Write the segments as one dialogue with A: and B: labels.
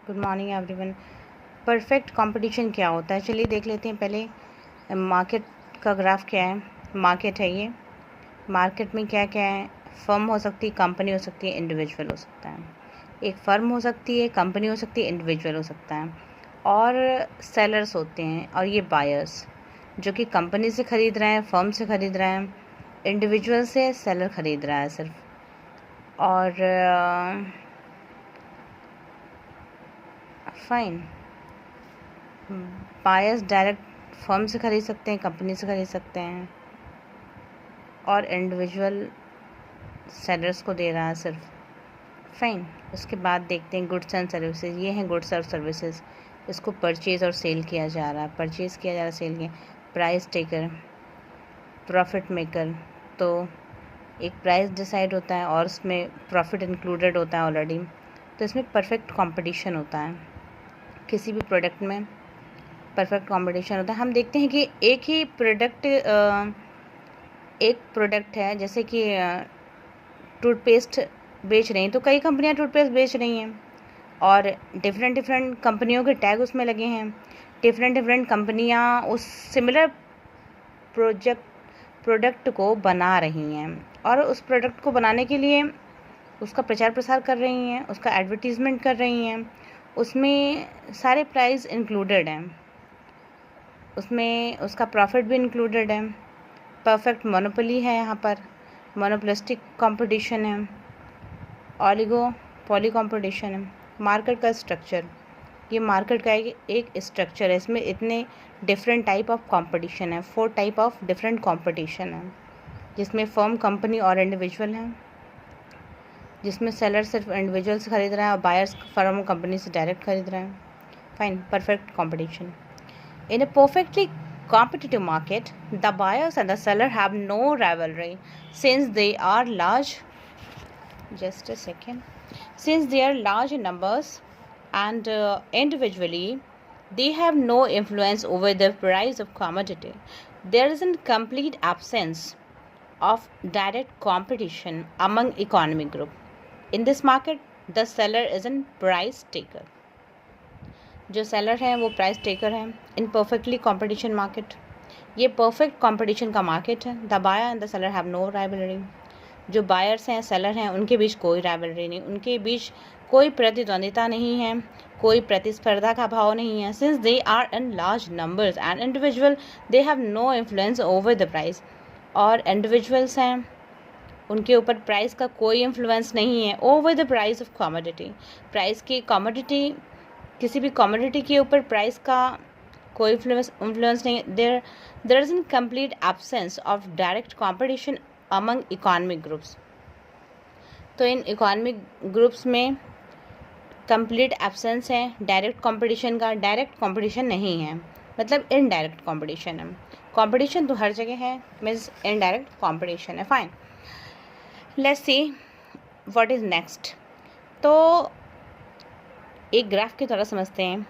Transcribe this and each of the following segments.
A: Good morning everyone. Perfect competition क्या होता है, चलिए देख लेते हैं। पहले मार्केट का ग्राफ क्या है। मार्केट है ये। मार्केट में क्या क्या है, फर्म हो सकती है, कंपनी हो सकती है, इंडिविजुअल हो सकता है। एक फर्म हो सकती है, कंपनी हो सकती है, इंडिविजुअल हो सकता है। और सेलर्स होते हैं और ये बायर्स, जो कि कंपनी से ख़रीद रहे हैं, फर्म से ख़रीद रहे हैं, इंडिविजुअल से सेलर ख़रीद रहा है सिर्फ। और फाइन, बायर्स डायरेक्ट फर्म से ख़रीद सकते हैं, कंपनी से ख़रीद सकते हैं, और इंडिविजुअल सेलर्स को दे रहा है सिर्फ। फाइन। उसके बाद देखते हैं गुड्स एंड सर्विसेज। ये हैं गुड्स और सर्विसेज। इसको परचेज़ और सेल किया जा रहा है, परचेज़ किया जा रहा है, सेल किया। Price taker, profit maker. तो एक प्राइस डिसाइड होता है और उसमें प्रॉफिट इंक्लूडेड होता है ऑलरेडी। तो इसमें परफेक्ट कंपटीशन होता है, किसी भी प्रोडक्ट में परफेक्ट कंपटीशन होता है। हम देखते हैं कि एक प्रोडक्ट है, जैसे कि टूथपेस्ट बेच रही हैं, तो कई कंपनियां टूथपेस्ट बेच रही हैं और डिफरेंट कंपनियों के टैग उसमें लगे हैं। डिफरेंट कंपनियां उस सिमिलर प्रोडक्ट को बना रही हैं और उस प्रोडक्ट को बनाने के लिए उसका प्रचार प्रसार कर रही हैं, उसका एडवर्टीज़मेंट कर रही हैं। उसमें सारे प्राइस इंक्लूडेड हैं, उसमें उसका प्रॉफिट भी इंक्लूडेड है। परफेक्ट मोनोपोली है, यहाँ पर मोनोपोलिस्टिक कंपटीशन है, ऑलिगोपोली कंपटीशन है। मार्केट का स्ट्रक्चर, ये मार्केट का एक स्ट्रक्चर है। इसमें इतने डिफरेंट टाइप ऑफ कंपटीशन है, 4 टाइप ऑफ डिफरेंट कंपटीशन है, जिसमें फर्म, कंपनी और इंडिविजुअल हैं, जिसमें सेलर सिर्फ इंडिविजुअल से ख़रीद रहा है और बायर्स फर्म कंपनी से डायरेक्ट ख़रीद रहे हैं। Fine, perfect competition. In a perfectly competitive market, the buyers and the seller have no rivalry since they are large. Just a second. Since they are large in numbers and individually, they have no influence over the price of commodity. There is a complete absence of direct competition among economic group. In this market, the seller is a price taker. जो seller हैं वो price taker हैं। In perfectly competition market, ये perfect competition का market है। The buyer and the seller have no rivalry. जो buyers हैं, seller हैं, उनके बीच कोई राइवलरी नहीं, उनके बीच कोई प्रतिद्वंदिता नहीं है, कोई प्रतिस्पर्धा का भाव नहीं है। Since they are in large numbers and individual, they have no influence over the price. और इंडिविजुअल्स हैं, उनके ऊपर प्राइस का कोई इन्फ्लुएंस नहीं है over the price of commodity. Price की कमोडिटी, किसी भी कमोडिटी के ऊपर प्राइस का कोई इन्फ्लुएंस नहीं। There is in complete absence of direct competition among economic groups. तो इन इकोनॉमिक ग्रुप्स में कंप्लीट एब्सेंस है डायरेक्ट कंपटीशन का। डायरेक्ट कंपटीशन नहीं है, मतलब इनडायरेक्ट कंपटीशन है। कंपटीशन तो हर जगह है, मीन्स इनडायरेक्ट कंपटीशन है। Fine, let's see what is next. तो एक ग्राफ की तरह समझते हैं,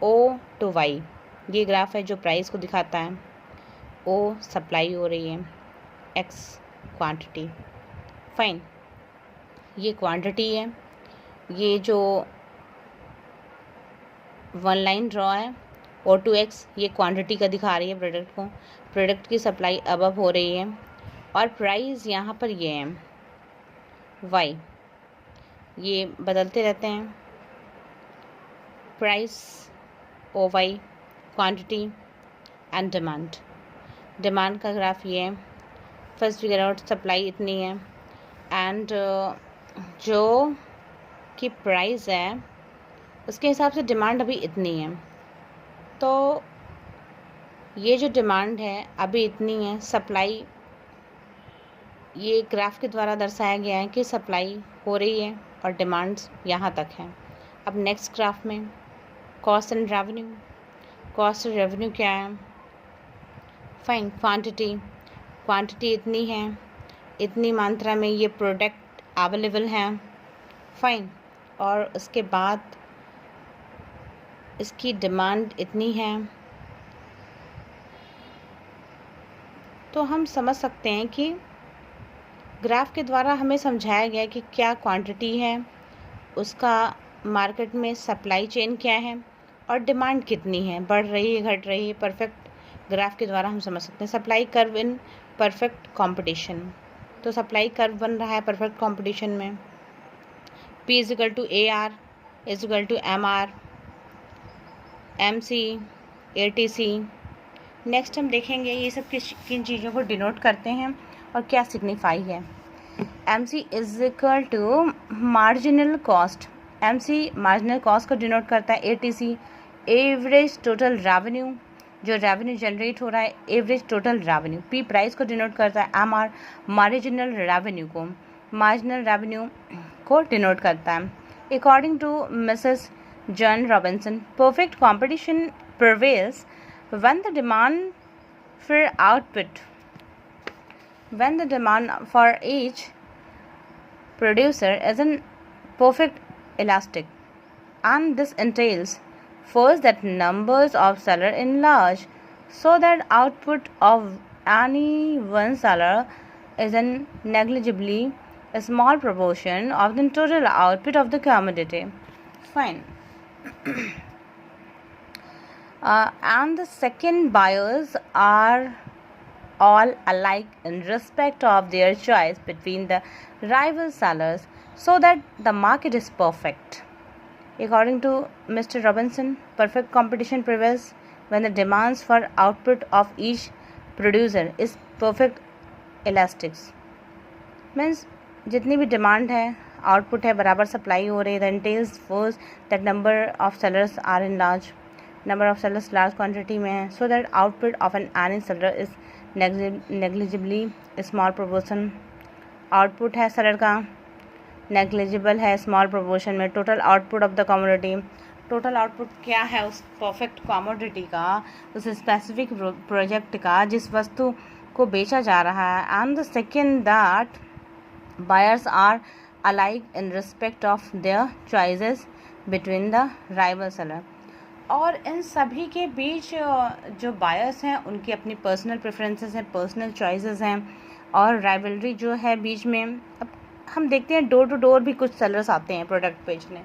A: O to Y। ये ग्राफ है जो प्राइस को दिखाता है। O सप्लाई हो रही है, X क्वांटिटी। फाइन, ये क्वांटिटी है। ये जो 1 लाइन ड्रॉ है, O to X, ये क्वांटिटी का दिखा रही है प्रोडक्ट को। प्रोडक्ट की सप्लाई अबव हो रही है और प्राइस यहाँ पर ये है Y। ये बदलते रहते हैं, price O Y, quantity and demand. Demand का ग्राफ ये है। फर्स्ट फिगर आउट सप्लाई इतनी है एंड जो कि प्राइस है उसके हिसाब से डिमांड अभी इतनी है। तो ये जो डिमांड है अभी इतनी है, सप्लाई ये ग्राफ के द्वारा दर्शाया गया है कि सप्लाई हो रही है और डिमांड्स यहाँ तक है। अब नेक्स्ट ग्राफ में cost and revenue. Cost and revenue क्या है? फाइन, क्वांटिटी इतनी है, इतनी मात्रा में ये प्रोडक्ट अवेलेबल हैं। फाइन, और उसके बाद इसकी डिमांड इतनी है। तो हम समझ सकते हैं कि ग्राफ के द्वारा हमें समझाया गया कि क्या क्वांटिटी है, उसका मार्केट में सप्लाई चेन क्या है और डिमांड कितनी है, बढ़ रही है, घट रही है, परफेक्ट ग्राफ के द्वारा हम समझ सकते हैं। Supply curve in perfect competition, तो सप्लाई कर्व बन रहा है परफेक्ट कंपटीशन में। P is equal to AR is equal to MR MC ATC। Next हम देखेंगे ये सब किन चीज़ों को डिनोट करते हैं और क्या सिग्निफाई है। MC is equal to marginal cost, MC marginal cost को डिनोट करता है। ATC एवरेज टोटल रेवेन्यू, जो रेवेन्यू जनरेट हो रहा है, average total revenue. P price को डिनोट करता है। MR मार्जिनल रेवेन्यू को, मार्जिनल रेवेन्यू को डिनोट करता है। According to Mrs John Robinson, perfect competition prevails when the demand for each producer is in perfect elastic, and this entails first that numbers of sellers enlarge so that output of any one seller is in negligibly a small proportion of the total output of the commodity. Fine. And the second, buyers are all alike in respect of their choice between the rival sellers so that the market is perfect. According to Mr. Robinson, perfect competition prevails when the demands for output of each producer is perfect elastic. Means जितनी भी demand है, output है, बराबर supply हो रही है। Then entails first that number of sellers are in large, number of sellers large quantity में है, so that output of an any seller is negligibly small proportion. Output है सेलर का, नेग्लिजिबल है, स्मॉल प्रोपोर्शन में। Total output of the commodity, total output क्या है उस perfect commodity का, उस स्पेसिफिक प्रोजेक्ट का जिस वस्तु को बेचा जा रहा है। And the second that buyers are alike in respect of their choices between the rival seller. और इन सभी के बीच जो बायर्स हैं उनकी अपनी पर्सनल प्रेफरेंसेस हैं, पर्सनल चॉइसेस हैं, और राइवलरी जो है बीच में। अब हम देखते हैं डोर टू डोर भी कुछ सेलर्स आते हैं प्रोडक्ट बेचने,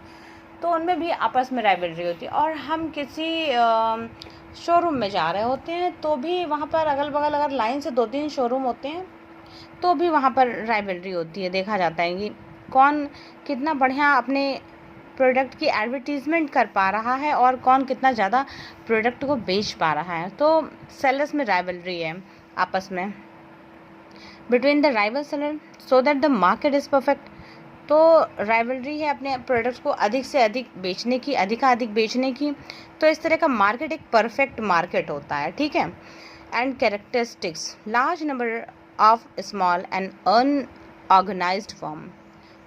A: तो उनमें भी आपस में राइवलरी होती है। और हम किसी शोरूम में जा रहे होते हैं तो भी वहाँ पर अगल बगल अगर लाइन से 2-3 शोरूम होते हैं तो भी वहाँ पर राइवलरी होती है। देखा जाता है कि कौन कितना बढ़िया अपने प्रोडक्ट की एडवर्टीज़मेंट कर पा रहा है और कौन कितना ज़्यादा प्रोडक्ट को बेच पा रहा है। तो सेलर्स में राइवलरी है आपस में between the rival seller so that the market is perfect. तो राइवलरी है अपने प्रोडक्ट्स को अधिक से अधिक बेचने की, अधिकाधिक बेचने की। तो इस तरह का मार्केट एक परफेक्ट मार्केट होता है, ठीक है। And characteristics, large number of small and unorganised firm,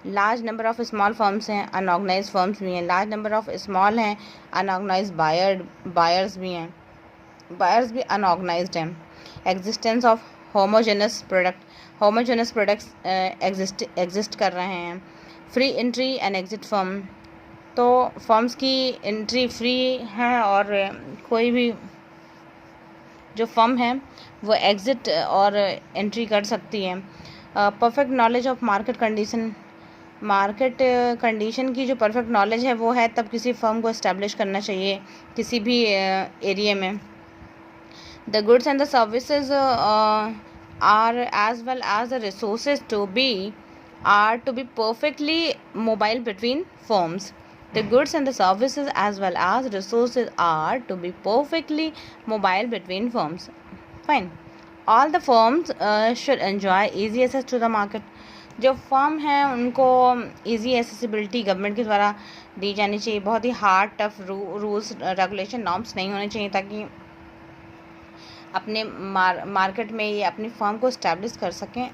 A: large number of small firms हैं, अनऑर्गेनाइज फर्म्स भी हैं। लार्ज नंबर ऑफ स्मॉल हैं, अनऑर्गेनाइज बायर्स भी हैं, बायर्स भी अनऑर्गेनाइज्ड हैं। Existence of homogeneous products exist कर रहे हैं। Free entry and exit firm, तो फर्म्स की एंट्री फ्री है और कोई भी जो फर्म है वो एग्जिट और एंट्री कर सकती है। Perfect knowledge of market condition, market condition की जो परफेक्ट नॉलेज है वो है तब किसी फर्म को इस्टेब्लिश करना चाहिए किसी भी एरिया में। The goods and the services are as well as the resources to be perfectly mobile between firms. The goods and the services as well as resources are to be perfectly mobile between firms. Fine. All the firms should enjoy easy access to the market. जो firm हैं उनको easy accessibility government के द्वारा दी जानी चाहिए। बहुत ही hard tough rules regulation norms नहीं होने चाहिए ताकि अपने मार्केट में ये अपनी फर्म को इस्टेब्लिश कर सकें